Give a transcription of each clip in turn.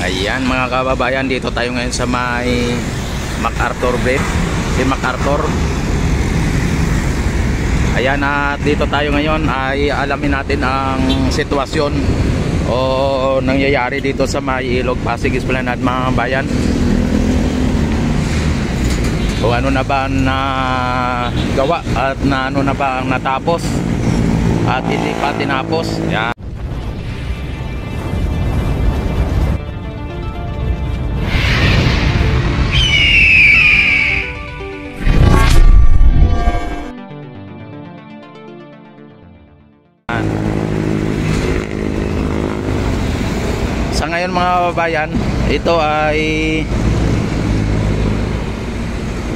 Ayan mga kababayan, dito tayo ngayon sa may MacArthur Bridge, si MacArthur. Ayan, at dito tayo ngayon ay alamin natin ang sitwasyon o nangyayari dito sa may Ilog Pasig Esplanade mga bayan. Kung ano na ba na gawa at na ano na ba ang natapos at hindi pa tinapos. Ayan. Sa ngayon mga kababayan, ito ay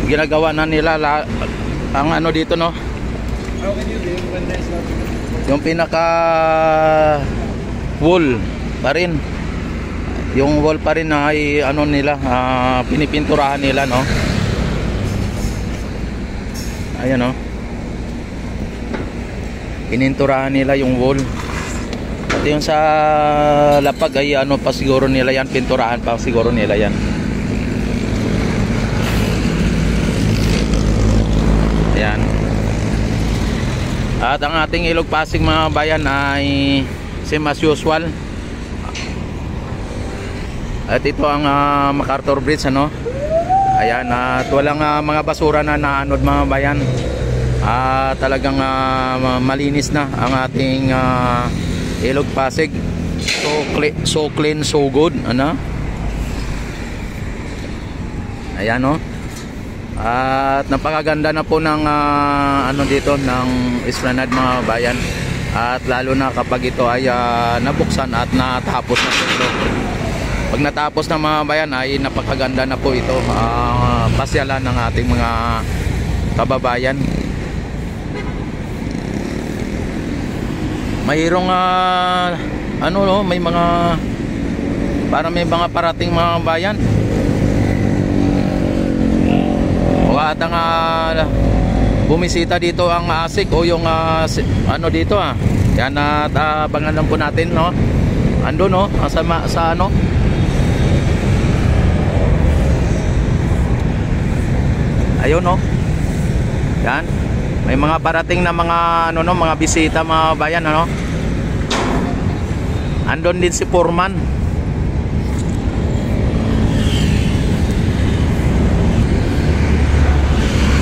ginagawa na nila ang ano dito, no? Yung pinaka wall pa rin. Yung wall pa rin ay ano nila, pinipinturahan nila, no? Ayan, no? Pininturahan nila yung wall. At yung sa lapag ay ano pa siguro nila yan, pinturahan pa siguro nila yan. Ayan. At ang ating Ilog Pasig mga bayan ay same as usual. At ito ang MacArthur Bridge, ano? Ayan, at walang mga basura na naanod mga bayan. Talagang malinis na ang ating Ilog Pasig. So clean, so good, ano? Ayan, no? At napakaganda na po ng ano dito ng Esplanade mga bayan. At lalo na kapag ito ay nabuksan at natapos na po ito. Pag natapos na mga bayan ay napakaganda na po ito, pasyalan ng ating mga kababayan. Mayroong ano, no, may mga may mga parating mga bayan. O at ang bumisita dito ang ASIC o yung ano dito yan, at abangan lang po natin, no? Ando, no? Sa ano? Ayun, no? Yan. May mga parating na mga ano, no, mga bisita mga bayan, ano? Andon din si Foreman.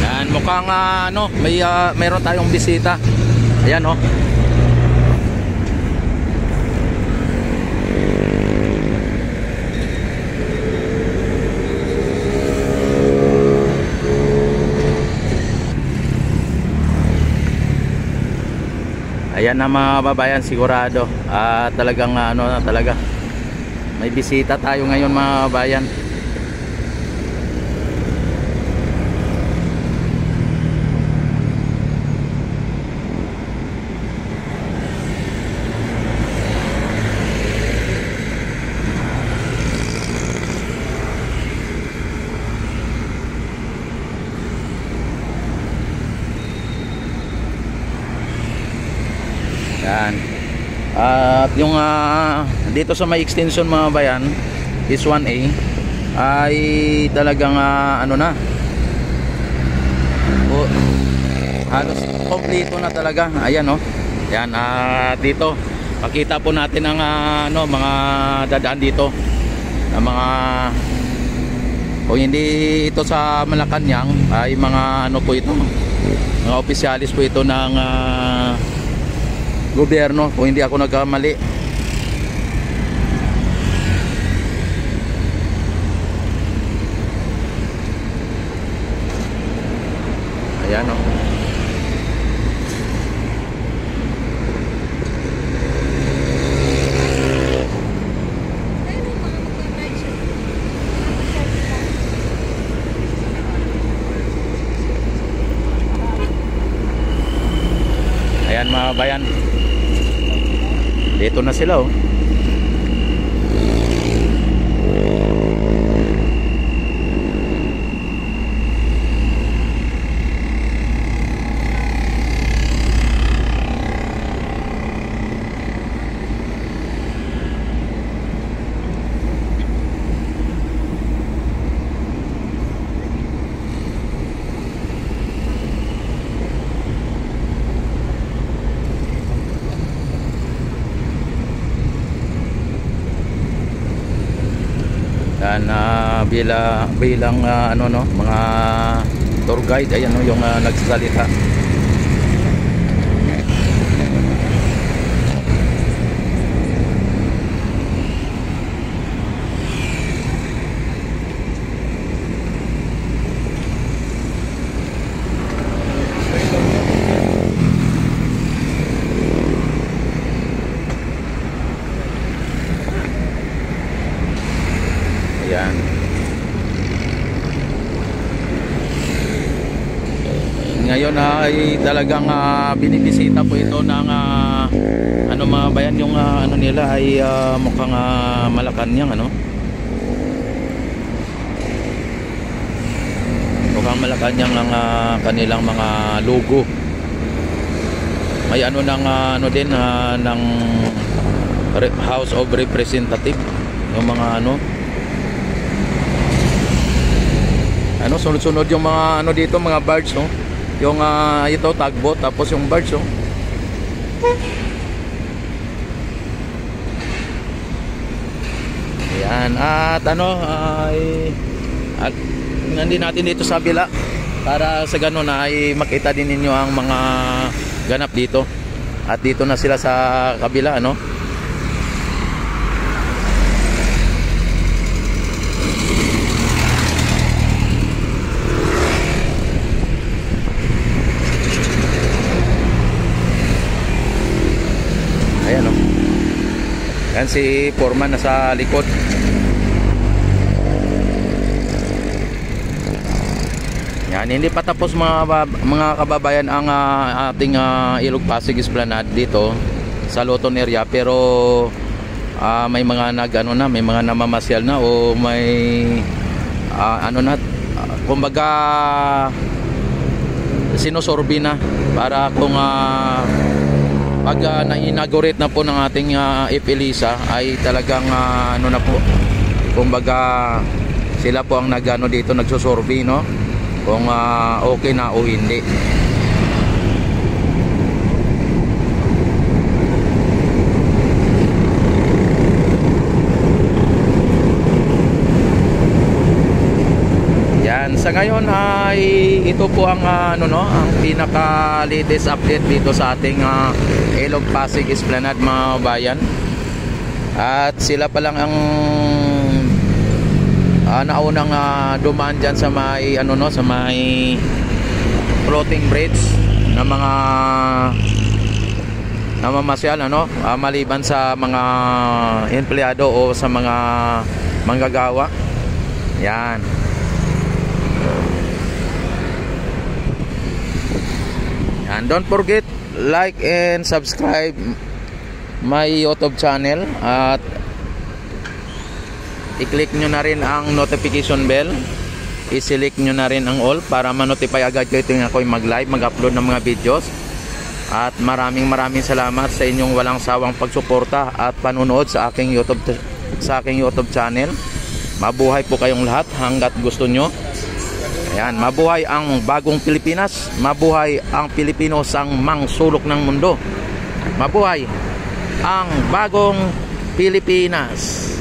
Yan, mukhang ano, mayroon tayong bisita. Ayan, no? Ayan na mga babayan, sigurado talagang ano, talaga may bisita tayo ngayon mga babayan. Yan. At yung dito sa may extension mga bayan is 1A ay talagang ano na, halos kompleto na talaga. Ayan, no? Yan, dito pakita po natin ang ano, mga dadaan dito na mga, kung hindi ito sa Malacanang ay mga ano po ito, mga opisyalis po ito ng gobyerno, kung hindi ako nagkamali. Ayan, no? Ayan mga bayan, dito na sila, oh. Yan, bilang ano no, mga tour guide, ayan no, yung nagsasalita. Ayan. Ngayon ay talagang binibisita po ito ng ano mga bayan, yung ano nila ay mukhang Malacanang, ano? Mukhang Malacanang ang kanilang mga logo. May ano ng ano din ng House of Representative, yung mga ano sunod-sunod yung mga ano dito, mga birds, no? Yung ito tagboat, tapos yung birds, no? Ayan, at ano at nandito natin dito sa bila para sa ganun ay makita din ninyo ang mga ganap dito. At dito na sila sa kabila, ano? Ayan, no? Yan si Foreman nasa likod. Yan, hindi pa tapos mga kababayan ang ating Ilog Pasig Esplanade dito sa Loton area, pero may mga may mga namamasyal na o may kumbaga sinusorbi na para kung pag na-inaugurate na po ng ating Ipilisa ay talagang na po, kumbaga sila po ang dito nagsusorbi, no, kung okay na o hindi. Yan, sa ngayon ay ito po ang ang pinaka latest update dito sa ating Ilog Pasig Esplanade, mga bayan. At sila pa lang ang naunang dumaan dyan sa may sa may floating bridge na mga namamasyal, maliban sa mga empleyado o sa mga manggagawa. Yan. And don't forget, like and subscribe my YouTube channel at i-click nyo na rin ang notification bell. I-select nyo na rin ang all para ma-notify agad kayo tuwing ako'y mag-live, mag-upload ng mga videos. At maraming salamat sa inyong walang sawang pagsuporta at panunood sa aking YouTube channel. Mabuhay po kayong lahat hanggat gusto nyo. Ayan, mabuhay ang bagong Pilipinas. Mabuhay ang Pilipino sang mangsulok ng mundo. Mabuhay ang bagong Pilipinas.